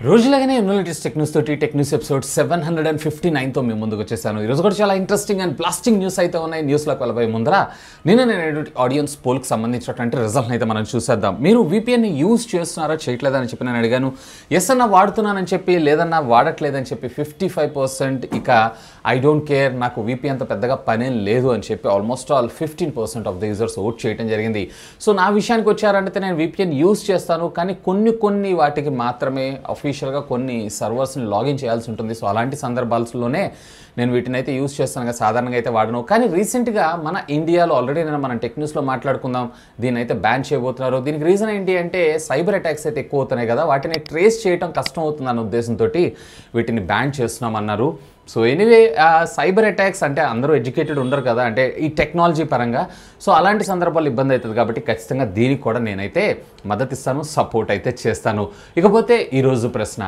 రోజులాగానే ఎన్నో latest tech news తోటి tech news episode 759తో మేము ముందుకు వచ్చేసాను. ఈరోజు కూడా చాలా ఇంట్రెస్టింగ్ అండ్ బ్లాస్టింగ్ న్యూస్ అయితే ఉన్నాయి. న్యూస్లోకి వెళ్ళబోయే ముందర నేను ఆడియన్స్ పోల్కి సంబంధించినటువంటి రిజల్ట్ని అయితే మనం చూసేద్దాం. మీరు VPNని యూజ్ చేస్తున్నారా చేయట్లేదని చెప్పి నేను అడిగాను. ఎస్ అన్న వాడుతున్నానని చెప్పి లేదన్నా వాడట్లేదని చెప్పి 55%, ఇక ఐ డోంట్ కేర్ నాకు VPNతో పెద్దగా పనేం లేదు అని చెప్పి almost all 15% of the users vote చేయడం జరిగింది. సో నా విషయానికి వచ్చారంటే నేను VPN యూజ్ చేస్తాను, కానీ కొన్ని వాటికి మాత్రమే అఫీషియల్గా కొన్ని సర్వర్స్ని లాగిన్ చేయాల్సి ఉంటుంది. సో అలాంటి సందర్భాల్లోనే నేను వీటిని అయితే యూజ్ చేస్తాను, సాధారణంగా అయితే వాడను. కానీ రీసెంట్గా మన ఇండియాలో ఆల్రెడీ మనం టెక్ న్యూస్లో మాట్లాడుకుందాం, దీన్ని అయితే బ్యాన్ చేయబోతున్నారు. దీనికి రీజన్ ఏంటి అంటే సైబర్ అటాక్స్ అయితే ఎక్కువ అవుతున్నాయి కదా, వాటిని ట్రేస్ చేయడం కష్టం అవుతుంది అన్న ఉద్దేశంతో వీటిని బ్యాన్ చేస్తున్నాం అన్నారు. సో ఎనీవే సైబర్ అటాక్స్ అంటే అందరూ ఎడ్యుకేటెడ్ ఉండరు కదా, అంటే ఈ టెక్నాలజీ పరంగా. సో అలాంటి సందర్భాల్లో ఇబ్బంది అవుతుంది కాబట్టి ఖచ్చితంగా దీనికి కూడా నేనైతే మద్దతు ఇస్తాను, సపోర్ట్ అయితే చేస్తాను. ఇకపోతే ఈరోజు ప్రశ్న,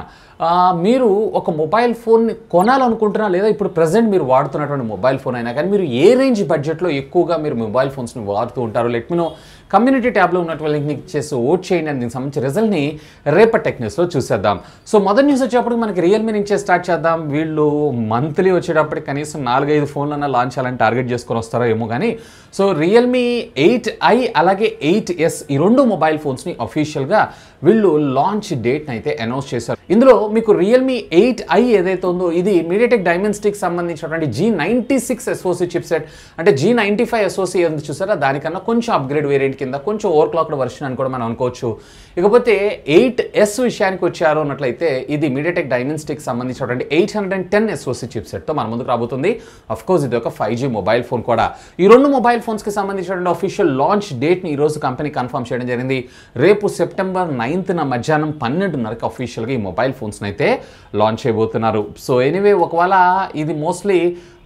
మీరు ఒక మొబైల్ ఫోన్ని కొనాలనుకుంటున్నా, లేదా ఇప్పుడు ప్రజెంట్ మీరు వాడుతున్నటువంటి మొబైల్ ఫోన్ అయినా కానీ మీరు ఏ రేంజ్ బడ్జెట్లో ఎక్కువగా మీరు మొబైల్ ఫోన్స్ని వాడుతూ ఉంటారు? Let me no. కమ్యూనిటీ ట్యాబ్లో ఉన్నటువంటి లింక్ని చేసి ఓట్ చేయండి. దీనికి సంబంధించిన రిజల్ట్ని రేపటి టెక్ న్యూస్లో చూసేద్దాం. సో మొదటి న్యూస్ వచ్చేటప్పుడు మనకి రియల్మీ నుంచే స్టార్ట్ చేద్దాం. వీళ్ళు మంత్లీ వచ్చేటప్పటికి కనీసం 4-5 ఫోన్లన్నా లాంచ్ చేయాలని టార్గెట్ చేసుకొని వస్తారో ఏమో కానీ. సో రియల్మీ 8i అలాగే 8s ఈ రెండు మొబైల్ ఫోన్స్ని అఫీషియల్గా వీళ్ళు లాంచ్ డేట్ని అయితే అనౌన్స్ చేశారు. ఇందులో మీకు రియల్మీ 8i ఏదైతే ఉందో ఇది మీడియాటెక్ డైమెన్సిటీకి సంబంధించినటువంటి G96 SoC చిప్సెట్, అంటే G95 SoC ఏది చూసారా దానికన్నా కొంచెం అప్గ్రేడ్ వేరియంట్ కింద, కొంచెం ఓవర్ క్లాక్డ్ వర్షన్ అని కూడా మనం అనుకోవచ్చు. ఇకపోతే 8s విషయానికి వచ్చారు అన్నట్లయితే ఇది మీడియాటెక్ డైమెన్సిటీకి సంబంధించినటువంటి 810 SoC చిప్సెట్తో మన ముందుకు రాబోతుంది. అఫ్ కోర్స్ ఇది ఒక 5G మొబైల్ ఫోన్ కూడా. ఈ రెండు మొబైల్ ఫోన్స్కి సంబంధించినటువంటి అఫీషియల్ లాంచ్ డేట్ని ఈరోజు కంపెనీ కన్ఫర్మ్ చేయడం జరిగింది. రేపు సెప్టెంబర్ 9న మధ్యాహ్నం 12:30కి అఫీషియల్గా ఈ మొబైల్ ఫోన్స్ని అయితే లాంచ్ చేయబోతున్నారు. సో ఎనీవే ఒకవేళ ఇది మోస్ట్లీ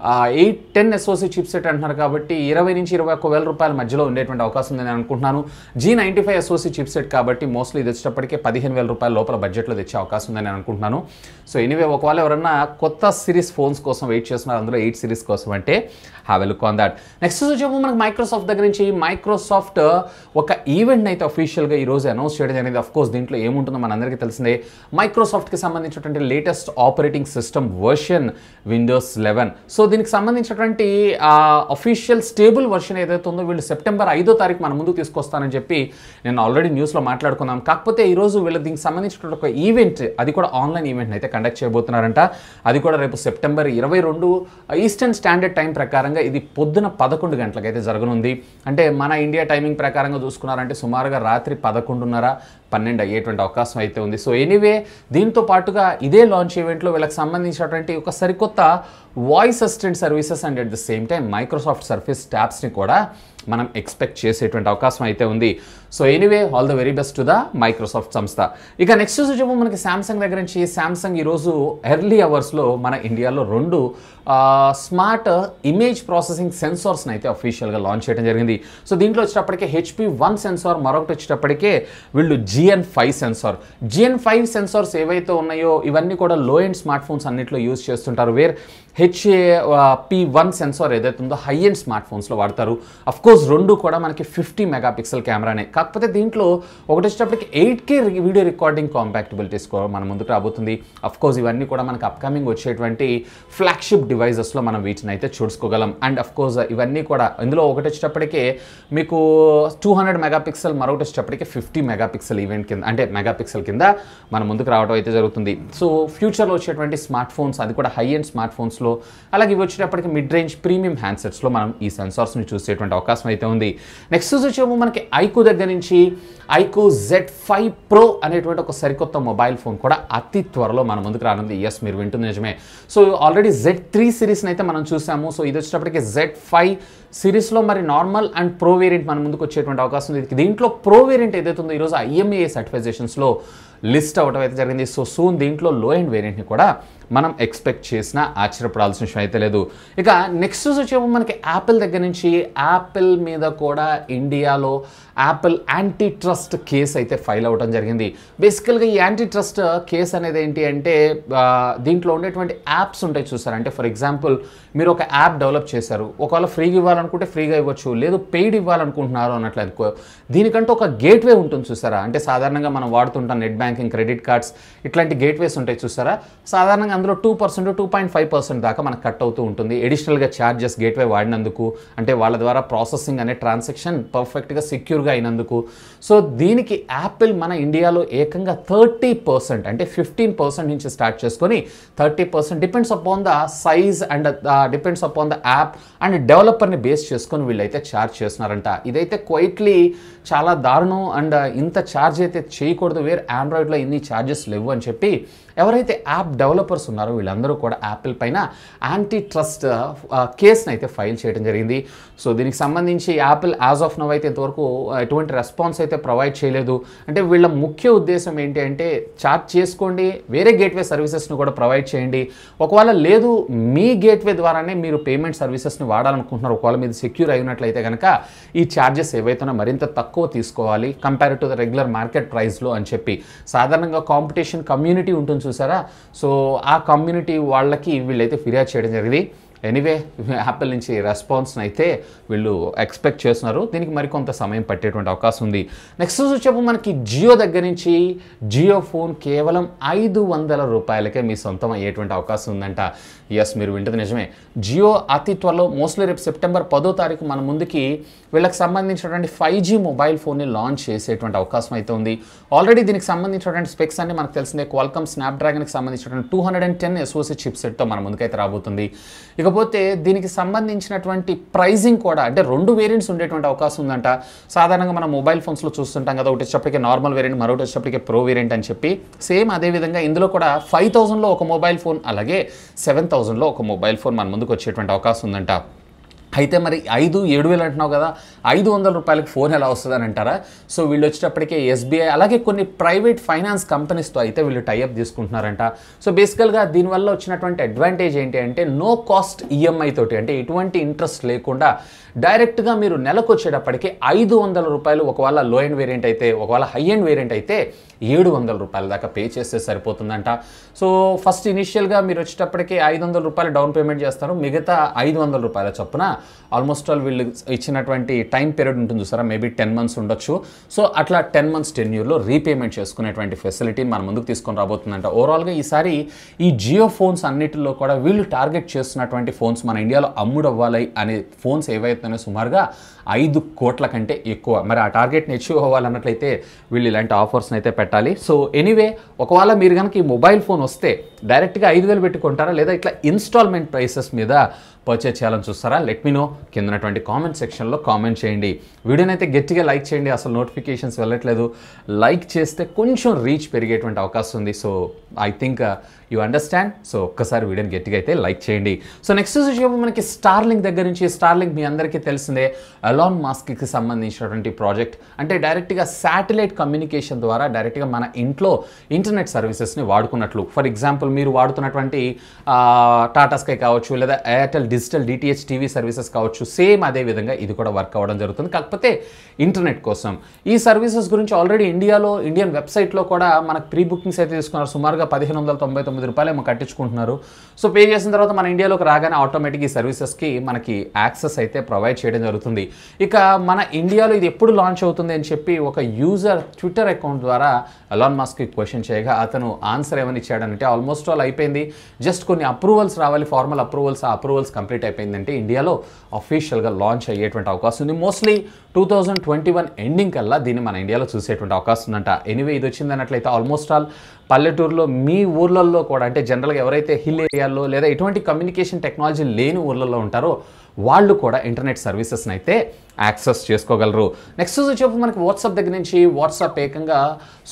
810 SoC చిప్సెట్ అంటున్నారు కాబట్టి 20,000 నుంచి 21,000 రూపాయల మధ్యలో ఉండేటువంటి అవకాశం ఉందని నేను అనుకుంటున్నాను. G95 SoC చిప్సెట్ కాబట్టి మోస్ట్లీ ఇది వచ్చేటప్పటికే 15,000 రూపాయల లోపల బడ్జెట్లో తెచ్చే అవకాశం ఉందని నేను అనుకుంటున్నాను. సో ఎనీవే ఒకవేళ ఎవరన్నా కొత్త సిరీస్ ఫోన్స్ కోసం వెయిట్ చేస్తున్నారు, అందులో 8 సిరీస్ కోసం అంటే have a look on that. Next వచ్చేమో మనకి మైక్రోసాఫ్ట్ దగ్గర నుంచి మైక్రోసాఫ్ట్ ఒక ఈవెంట్ని అయితే అఫీషియల్గా ఈరోజు అనౌన్స్ చేయడం జరిగింది. అఫ్ కోర్స్ దీంట్లో ఏముంటుందో మనందరికీ తెలిసిందే. మైక్రోసాఫ్ట్కి సంబంధించినటువంటి latest operating system version Windows 11. So దీనికి సంబంధించినటువంటి అఫీషియల్ స్టేబుల్ వర్షన్ ఏదైతే ఉందో వీళ్ళు సెప్టెంబర్ 5వ తారీఖు మన ముందుకు తీసుకొస్తానని చెప్పి నేను ఆల్రెడీ న్యూస్లో మాట్లాడుకున్నాం. కాకపోతే ఈరోజు వీళ్ళు దీనికి సంబంధించినటువంటి ఒక ఈవెంట్, అది కూడా ఆన్లైన్ ఈవెంట్ని అయితే కండక్ట్ చేయబోతున్నారంట. అది కూడా రేపు సెప్టెంబర్ 22 ఈస్టర్న్ స్టాండర్డ్ టైం ప్రకారంగా ఇది పొద్దున 11 గంటలకు అయితే జరగనుంది. అంటే మన ఇండియా టైమింగ్ ప్రకారంగా చూసుకున్నారంటే సుమారుగా రాత్రి 11:30-12 అయ్యేటువంటి అవకాశం అయితే ఉంది. సో ఎనీవే దీంతో పాటుగా ఇదే లాంచ్ ఈవెంట్లో వీళ్ళకి సంబంధించినటువంటి ఒక సరికొత్త voice assistant services and at the same time Microsoft surface ట్యాబ్స్ని కూడా మనం ఎక్స్పెక్ట్ చేసేటువంటి అవకాశం అయితే ఉంది. So anyway all the very best to the Microsoft సంస్థ. ఇక నెక్స్ట్ వచ్చేమో మనకి శాంసంగ్ దగ్గర నుంచి. శాంసంగ్ ఈరోజు ఎర్లీ అవర్స్లో మన ఇండియాలో 2 స్మార్ట్ ఇమేజ్ ప్రాసెసింగ్ సెన్సార్స్ని అయితే అఫీషియల్గా లాంచ్ చేయడం జరిగింది. సో దీంట్లో వచ్చేటప్పటికే HP1 సెన్సార్, మరొకటి వచ్చేటప్పటికే వీళ్ళు GN5 సెన్సార్. GN5 సెన్సార్స్ ఏవైతే ఉన్నాయో ఇవన్నీ కూడా లో ఎండ్ స్మార్ట్ ఫోన్స్ అన్నింటిలో యూజ్ చేస్తుంటారు. HP1 సెన్సార్ ఏదైతే ఉందో హై ఎండ్ స్మార్ట్ ఫోన్స్లో వాడతారు. అఫ్ కోర్స్ 2 కూడా మనకి 50 మెగాపిక్సెల్ కెమెరానే. కాకపోతే దీంట్లో ఒకటి వచ్చేటప్పటికి 8K వీడియో రికార్డింగ్ కాంపాక్టబిలిటీస్ కూడా మన ముందుకు రాబోతుంది. అఫ్ కోర్స్ ఇవన్నీ కూడా మనకు అప్కమింగ్ వచ్చేటువంటి ఫ్లాగ్షిప్ డివైజెస్లో మనం వీటిని అయితే చూసుకోగలం. అండ్ అఫ్ కోర్స్ ఇవన్నీ కూడా ఇందులో ఒకటి వచ్చేటప్పటికే మీకు 200 మెగాపిక్సెల్, మరొకటి వచ్చేటప్పటికి 50 మెగాపిక్సెల్ ఈవెంట్ కింద, అంటే మెగాపిక్సెల్ కింద మన ముందుకు రావడం అయితే జరుగుతుంది. సో ఫ్యూచర్లో వచ్చేటువంటి స్మార్ట్ ఫోన్స్, అది కూడా హై ఎండ్ స్మార్ట్ ఫోన్స్లో, అలాగే ఇవి వచ్చేటప్పటికి మిడ్ రేంజ్ ప్రీమియం హ్యాండ్సెట్స్లో మనం ఈ సెన్సార్స్ని చూసేటువంటి అవకాశం అయితే ఉంది. నెక్స్ట్ వచ్చేమో మనకి ఐక్యూ దగ్గర నుంచి ఐక్యూ Z5 Pro అనేటువంటి ఒక సరికొత్త మొబైల్ ఫోన్ కూడా అతి త్వరలో మన ముందుకు రానుంది. ఎస్, మీరు వింటుంది నిజమే. సో ఆల్రెడీ Z3 సిరీస్ని అయితే మనం చూసాము. సో ఇది వచ్చేటప్పటికి Z5 సిరీస్లో మరి నార్మల్ అండ్ ప్రో వేరియంట్ మన ముందుకు వచ్చేటువంటి అవకాశం ఉంది. దీంట్లో ప్రో వేరియంట్ ఏదైతే ఉందో ఈరోజు IMEI సర్టిఫికేషన్స్లో లిస్ట్ అవ్వడం అయితే జరిగింది. సో సూన్ దీంట్లో లో ఎండ్ వేరియంట్ని కూడా మనం ఎక్స్పెక్ట్ చేసినా ఆశ్చర్యపడాల్సిన విషయం అయితే లేదు. ఇక నెక్స్ట్ వచ్చేమో మనకి యాపిల్ దగ్గర నుంచి. యాపిల్ మీద కూడా ఇండియాలో యాపిల్ యాంటీ ట్రస్ట్ కేసు అయితే ఫైల్ అవ్వడం జరిగింది. బేసికల్గా ఈ యాంటీ ట్రస్ట్ కేసు అనేది ఏంటి అంటే దీంట్లో ఉండేటువంటి యాప్స్ ఉంటాయి చూసారు. అంటే ఫర్ ఎగ్జాంపుల్ మీరు ఒక యాప్ డెవలప్ చేశారు, ఒకవేళ ఫ్రీగా ఇవ్వాలనుకుంటే ఇవ్వాలనుకుంటే ఫ్రీగా ఇవ్వచ్చు, లేదు పెయిడ్ ఇవ్వాలనుకుంటున్నారు అన్నట్లు దీనికంటే ఒక గేట్వే ఉంటుంది చూసారా. అంటే సాధారణంగా మనం వాడుతుంటాం నెట్ బ్యాంకింగ్, క్రెడిట్ కార్డ్స్ ఇట్లాంటి గేట్వేస్ ఉంటాయి చూసారా. సాధారణంగా అందులో 2%, 2.5% దాకా మనకు కట్ అవుతూ ఉంటుంది ఎడిషనల్గా ఛార్జెస్ గేట్వే వాడినందుకు, అంటే వాళ్ళ ద్వారా ప్రాసెసింగ్ అనే ట్రాన్సాక్షన్ పర్ఫెక్ట్గా సెక్యూర్గా అయినందుకు. సో దీనికి యాపిల్ మన ఇండియాలో ఏకంగా 30%, అంటే 15% నుంచి స్టార్ట్ చేసుకొని 30% depends upon the size and depends upon the app and డెవలపర్ని బేస్ చేసుకొని వీళ్ళైతే ఛార్జ్ చేస్తున్నారంట. ఇదైతే క్వైట్లీ చాలా దారుణం అండ్ ఇంత ఛార్జ్ అయితే చేయకూడదు, వేరే ఆండ్రాయిడ్లో ఇన్ని ఛార్జెస్ లేవు అని చెప్పి ఎవరైతే యాప్ డెవలపర్స్ ఉన్నారో వీళ్ళందరూ కూడా యాపిల్ పైన యాంటీ ట్రస్ట్ కేసును అయితే ఫైల్ చేయడం జరిగింది. సో దీనికి సంబంధించి యాపిల్ యాజ్ ఆఫ్ నవ్ అయితే ఇంతవరకు ఎటువంటి రెస్పాన్స్ అయితే ప్రొవైడ్ చేయలేదు. అంటే వీళ్ళ ముఖ్య ఉద్దేశం ఏంటి అంటే ఛార్జ్ చేసుకోండి, వేరే గేట్వే సర్వీసెస్ని కూడా ప్రొవైడ్ చేయండి. ఒకవేళ లేదు మీ గేట్వే ద్వారానే మీరు పేమెంట్ సర్వీసెస్ని వాడాలనుకుంటున్నారు, ఒకవేళ మీరు సెక్యూర్ అయినట్లయితే కనుక ఈ ఛార్జెస్ ఏవైతే మరింత తక్కువ తీసుకోవాలి compare to the regular market ప్రైస్లో అని చెప్పి. సాధారణంగా కాంపిటీషన్ కమ్యూనిటీ ఉంటుంది చూసారా, సో ఆ కమ్యూనిటీ వాళ్ళకి వీళ్ళైతే ఫిర్యాదు చేయడం జరిగింది. ఎనీవే యాపిల్ నుంచి రెస్పాన్స్ని అయితే వీళ్ళు ఎక్స్పెక్ట్ చేస్తున్నారు. దీనికి మరికొంత సమయం పట్టేటువంటి అవకాశం ఉంది. నెక్స్ట్ వచ్చేపు మనకి జియో దగ్గర నుంచి జియో ఫోన్ కేవలం 500 రూపాయలకే మీ సొంతం అయ్యేటువంటి అవకాశం ఉందంట. ఎస్, మీరు వింటుంది నిజమే. జియో అతి త్వరలో మోస్ట్లీ రేపు సెప్టెంబర్ 10వ తారీఖు మన ముందుకి వీళ్ళకి సంబంధించినటువంటి 5G మొబైల్ ఫోన్ని లాంచ్ చేసేటువంటి అవకాశం అయితే ఉంది. ఆల్రెడీ దీనికి సంబంధించినటువంటి స్పెక్స్ అన్ని మనకు తెలిసిందే. క్వాల్కమ్ స్నాప్డ్రాగన్కి సంబంధించినటువంటి 210 SoC చిప్సెట్తో మన ముందుకైతే రాబోతుంది. ఇకపోతే దీనికి సంబంధించినటువంటి ప్రైజింగ్ కూడా, అంటే 2 వేరియంట్స్ ఉండేటువంటి అవకాశం ఉందంట. సాధారణంగా మనం మొబైల్ ఫోన్స్లో చూస్తుంటాం కదా, ఒకటి వచ్చేప్పటికే నార్మల్ వేరియంట్, మరొకటి వచ్చేప్పటికే ప్రో వేరియంట్ అని చెప్పి. సేమ్ అదేవిధంగా ఇందులో కూడా 5000లో ఒక మొబైల్ ఫోన్, అలాగే 7000లో ఒక మొబైల్ ఫోన్ మన ముందుకు వచ్చేటువంటి అవకాశం ఉందంట. అయితే మరి 7,000 అంటున్నావు కదా, 500 రూపాయలకి ఫోన్ ఎలా వస్తుందని అంటారా? సో వీళ్ళు వచ్చేటప్పటికే ఎస్బీఐ అలాగే కొన్ని ప్రైవేట్ ఫైనాన్స్ కంపెనీస్తో అయితే వీళ్ళు టైఅప్ తీసుకుంటున్నారంట. సో బేసికల్గా దీనివల్ల వచ్చినటువంటి అడ్వాంటేజ్ ఏంటి అంటే నో కాస్ట్ ఈఎంఐ తోటి, అంటే ఎటువంటి ఇంట్రెస్ట్ లేకుండా డైరెక్ట్గా మీరు నెలకు వచ్చేటప్పటికి 500 రూపాయలు, ఒకవేళ లో ఎండ్ వేరియంట్ అయితే, ఒకవేళ హై ఎండ్ వేరియంట్ అయితే 700 రూపాయల దాకా పే చేస్తే సరిపోతుందంట. సో ఫస్ట్ ఇనిషియల్గా మీరు వచ్చేటప్పటికి 500 రూపాయలు డౌన్ పేమెంట్ చేస్తారు, మిగతా 500 రూపాయల చొప్పున ఆల్మోస్ట్ ఆల్ వీళ్ళు ఇచ్చినటువంటి టైం పీరియడ్ ఉంటుంది చూసారా, మేబీ 10 months ఉండొచ్చు. సో అట్లా 10 months టెన్యూర్లో రీపేమెంట్ చేసుకునేటువంటి ఫెసిలిటీని మన ముందుకు తీసుకొని రాబోతుందంట. ఓవరాల్గా ఈసారి ఈ జియో ఫోన్స్ అన్నిటిలో కూడా వీళ్ళు టార్గెట్ చేస్తున్నటువంటి ఫోన్స్ మన ఇండియాలో అమ్ముడవ్వాలి అనే ఫోన్స్ ఏవైతేనే సుమారుగా 5 కోట్ల కంటే ఎక్కువ. మరి ఆ టార్గెట్ని అచీవ్ అవ్వాలన్నట్లయితే వీళ్ళు ఇలాంటి ఆఫర్స్ని అయితే పెట్టాలి. సో ఎనీవే, ఒకవేళ మీరు కనుక ఈ మొబైల్ ఫోన్ వస్తే డైరెక్ట్గా 5,000 పెట్టుకుంటారా, లేదా ఇట్లా ఇన్స్టాల్మెంట్ ప్రైసెస్ మీద పర్చేజ్ చేయాలని చూస్తారా? లెట్ మీ నో కింద ఉన్నటువంటి కామెంట్ సెక్షన్లో కామెంట్ చేయండి. వీడియోని అయితే గట్టిగా లైక్ చేయండి, అసలు నోటిఫికేషన్స్ వెళ్ళట్లేదు. లైక్ చేస్తే కొంచెం రీచ్ పెరిగేటువంటి అవకాశం ఉంది. So I think you understand. So ఒక్కసారి వీడియోని గట్టిగా అయితే లైక్ చేయండి. సో నెక్స్ట్ వచ్చేటప్పుడు మనకి స్టార్లింక్ దగ్గర నుంచి, స్టార్లింక్ మీ అందరికీ తెలిసిందే ఎలాన్ మస్క్కి సంబంధించినటువంటి ప్రాజెక్ట్. అంటే డైరెక్ట్గా శాటిలైట్ కమ్యూనికేషన్ ద్వారా డైరెక్ట్గా మన ఇంట్లో ఇంటర్నెట్ సర్వీసెస్ని వాడుకున్నట్లు. ఫర్ ఎగ్జాంపుల్ మీరు వాడుతున్నటువంటి టాటా స్కై కావచ్చు, లేదా Airtel digital DTH TV services కావచ్చు, సేమ్ అదే విధంగా ఇది కూడా వర్క్ అవ్వడం జరుగుతుంది, కాకపోతే ఇంటర్నెట్ కోసం. ఈ సర్వీసెస్ గురించి ఆల్రెడీ ఇండియన్ వెబ్సైట్లో కూడా మనకు ప్రీ బుకింగ్స్ అయితే తీసుకున్నారు. సుమారుగా 1,599 రూపాయలు ఏమో కట్టించుకుంటున్నారు. సో పే చేసిన తర్వాత మన ఇండియాలోకి రాగానే ఆటోమేటిక్ ఈ సర్వీసెస్కి మనకి యాక్సెస్ అయితే ప్రొవైడ్ చేయడం జరుగుతుంది. ఇక మన ఇండియాలో ఇది ఎప్పుడు లాంచ్ అవుతుంది అని చెప్పి ఒక యూజర్ ట్విట్టర్ అకౌంట్ ద్వారా ఎలాన్ మస్క్కి క్వశ్చన్ చేయగా అతను ఆన్సర్ ఏమని ఇచ్చాడంటే ఆల్మోస్ట్ ఆల్ అయిపోయింది, జస్ట్ కొన్ని అప్రూవల్స్ రావాలి, ఫార్మల్ అప్రూవల్స్. ఆ అప్రూవల్స్ కంప్లీట్ అయిపోయిందంటే ఇండియాలో అఫీషియల్గా లాంచ్ అయ్యేటువంటి అవకాశం ఉంది. మోస్ట్లీ 2021 ఎండింగ్ కల్లా దీన్ని మన ఇండియాలో చూసేటువంటి అవకాశం ఉందంట. ఎనీవే, ఇది వచ్చింది అన్నట్లయితే ఆల్మోస్ట్ ఆల్ పల్లెటూరులో మీ ఊర్లలో కూడా, అంటే జనరల్గా ఎవరైతే హిల్ ఏరియాల్లో లేదా ఎటువంటి కమ్యూనికేషన్ టెక్నాలజీ లేని ఊర్లలో ఉంటారో వాళ్ళు కూడా ఇంటర్నెట్ సర్వీసెస్ని అయితే యాక్సెస్ చేసుకోగలరు. నెక్స్ట్ వచ్చేప్పుడు మనకి వాట్సాప్ దగ్గర నుంచి, వాట్సాప్ ఏకంగా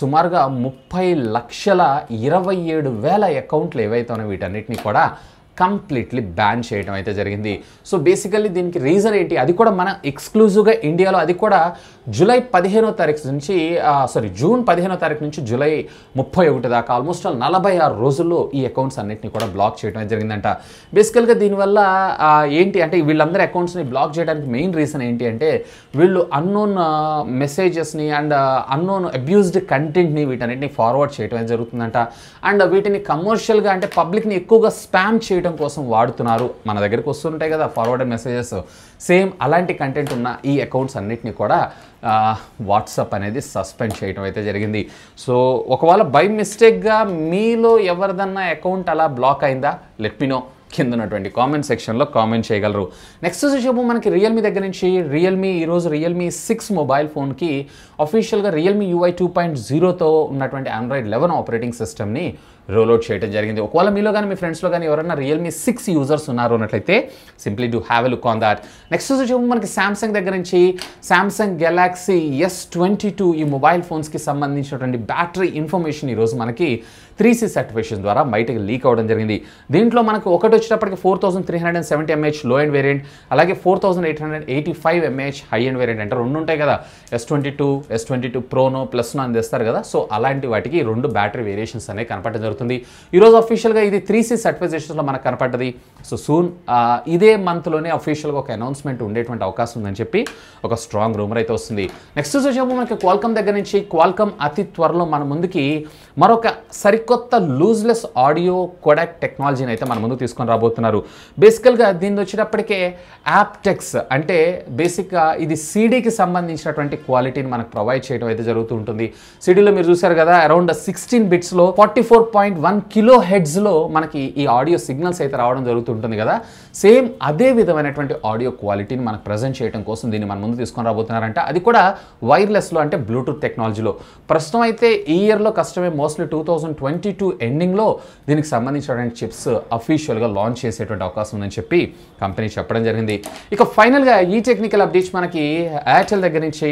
సుమారుగా 30,27,000 అకౌంట్లు ఏవైతే ఉన్నాయో వీటన్నిటిని కూడా కంప్లీట్లీ బ్యాన్ చేయడం అయితే జరిగింది. సో బేసికల్లీ దీనికి రీజన్ ఏంటి, అది కూడా మన ఎక్స్క్లూజివ్గా ఇండియాలో, అది కూడా జూన్ 15వ తారీఖు నుంచి జూలై 31 దాకా ఆల్మోస్ట్ 46 రోజుల్లో ఈ అకౌంట్స్ అన్నింటినీ కూడా బ్లాక్ చేయడం జరిగిందంట. బేసికల్గా దీనివల్ల ఏంటి అంటే వీళ్ళందరి అకౌంట్స్ని బ్లాక్ చేయడానికి మెయిన్ రీజన్ ఏంటి అంటే వీళ్ళు అన్నోన్ మెసేజెస్ని అండ్ అన్నోన్ అబ్యూజ్డ్ కంటెంట్ని వీటన్నిటిని ఫార్వర్డ్ చేయడం జరుగుతుందంట. అండ్ వీటిని కమర్షియల్గా అంటే పబ్లిక్ని ఎక్కువగా స్పామ్ చేయడం చేయడం కోసం వాడుతున్నారు, మన దగ్గరికి వస్తుంటాయి కదా ఫార్వర్డెడ్ మెసేజెస్, సేమ్ అలాంటి కంటెంట్ ఉన్న ఈ అకౌంట్స్ అన్నిటిని కూడా వాట్సాప్ అనేది సస్పెండ్ చేయడం అయితే జరిగింది. సో ఒకవేళ బై మిస్టేక్గా మీలో ఎవరిదన్నా అకౌంట్ అలా బ్లాక్ అయిందా, లెట్ మీ నో, కింద ఉన్నటువంటి కామెంట్ సెక్షన్లో కామెంట్ చేయగలరు. నెక్స్ట్ వచ్చేసేపు మనకి రియల్మీ దగ్గర నుంచి ఈరోజు రియల్మీ 6 మొబైల్ ఫోన్కి అఫీషియల్గా రియల్మీ UI 2.0తో ఉన్నటువంటి ఆండ్రాయిడ్ 11 ఆపరేటింగ్ సిస్టమ్ని రోల్అవుట్ చేయడం జరిగింది. ఒకవేళ మీలో కానీ మీ ఫ్రెండ్స్లో కానీ ఎవరైనా రియల్మీ 6 యూజర్స్ ఉన్నారు అన్నట్లయితే simply do have a look on that. Next వచ్చేసేపు మనకి సామ్సంగ్ దగ్గర నుంచి సామ్సంగ్ గెలాక్సీ S22 ఈ మొబైల్ ఫోన్స్కి సంబంధించినటువంటి బ్యాటరీ ఇన్ఫర్మేషన్ ఈరోజు మనకి 3C సర్టిఫికేషన్ ద్వారా బయటకి లీక్ అవ్వడం జరిగింది. దీంట్లో మనకు ఒకటి వచ్చేటప్పటికి 4370 mAh లో ఎండ్ వేరియంట్, అలాగే 4885 mAh హై ఎండ్ వేరియంట్, అంటే రెండు ఉంటాయి కదా, S22 ప్రోనో ప్లస్నో అని తెస్తారు కదా, సో అలాంటి వాటికి రెండు బ్యాటరీ వేరియేషన్స్ అనేవి కనపడడం జరుగుతుంది. ఈరోజు అఫీషియల్గా ఇది 3C సర్టిఫికేషన్స్లో మనకు కనపడ్డది. సో సూన్ ఇదే మంత్లోనే అఫీషియల్గా ఒక అనౌన్స్మెంట్ ఉండేటువంటి అవకాశం ఉందని చెప్పి ఒక స్ట్రాంగ్ రూమర్ అయితే వస్తుంది. నెక్స్ట్ వచ్చేపు మనకి క్వాల్కమ్ దగ్గర నుంచి క్వాల్కమ్ అతి త్వరలో మన ముందుకి మరొక సరికొత్త లూజ్లెస్ ఆడియో కోడాక్ టెక్నాలజీని అయితే మన ముందుకు తీసుకొని రాబోతున్నారు. బేసికల్గా దీన్ని వచ్చేటప్పటికే యాప్టెక్స్, అంటే బేసిక్గా ఇది సీడీకి సంబంధించినటువంటి క్వాలిటీని మనకు ప్రొవైడ్ చేయడం అయితే జరుగుతూ ఉంటుంది. సీడీలో మీరు చూసారు కదా, అరౌండ్ 16 బిట్స్లో 44.1 kHzలో మనకి ఈ ఆడియో సిగ్నల్స్ అయితే రావడం జరుగుతుంటుంది కదా, సేమ్ అదే విధమైనటువంటి ఆడియో క్వాలిటీని మనకు ప్రజెంట్ చేయడం కోసం దీన్ని మన ముందు తీసుకొని రాబోతున్నారంట. అది కూడా వైర్లెస్లో, అంటే బ్లూటూత్ టెక్నాలజీలో. ప్రస్తుతం అయితే ఈ ఇయర్లో కష్టమే, మోస్ట్లీ 2022 ఎండింగ్లో దీనికి సంబంధించినటువంటి చిప్స్ అఫీషియల్గా లాంచ్ చేసేటువంటి అవకాశం ఉందని చెప్పి కంపెనీ చెప్పడం జరిగింది. ఇక ఫైనల్గా ఈ టెక్నికల్ అప్డేట్స్ మనకి ఎయిర్టెల్ దగ్గర నుంచి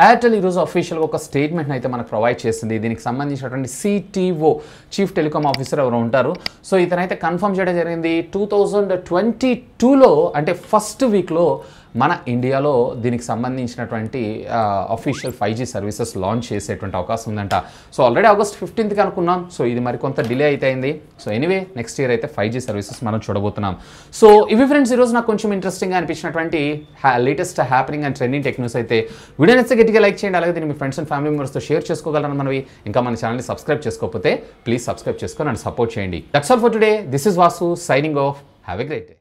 ఎయిర్టెల్ ఈరోజు అఫీషియల్గా ఒక స్టేట్మెంట్ అయితే మనకు ప్రొవైడ్ చేసింది. దీనికి సంబంధించినటువంటి CTO, చీఫ్ టెలికామ్ ఆఫీసర్ ఎవరు ఉంటారు, సో ఇతనైతే కన్ఫర్మ్ చేయడం జరిగింది 2022లో, అంటే ఫస్ట్ వీక్లో మన ఇండియాలో దీనికి సంబంధించినటువంటి అఫీషియల్ 5G సర్వీసెస్ లాంచ్ చేసేటువంటి అవకాశం ఉందంట. సో ఆల్రెడీ August 15th అనుకున్నాం, సో ఇది మరి కొంత డిలే అయితే అయింది. సో ఎనీవే నెక్స్ట్ ఇయర్ అయితే 5G సర్వీసెస్ మనం చూడబోతున్నాం. సో ఇవి ఫ్రెండ్స్ ఈరోజు నాకు కొంచెం ఇంట్రెస్టింగ్గా అనిపించినటువంటి latest happening and trending tech news అయితే. వీడియో నచ్చితే గట్టిగా లైక్ చేయండి, అలాగే దీన్ని మీ ఫ్రెండ్స్ అండ్ ఫ్యామిలీ మెంబర్స్తో షేర్ చేసుకోగలరని మనవి. ఇంకా మన ఛానల్ని సబ్స్క్రైబ్ చేసుకోకపోతే ప్లీజ్ సబ్స్క్రైబ్ చేసుకొని నన్ను సపోర్ట్ చేయండి. That's all for today. This is Vasu signing off. Have a great day.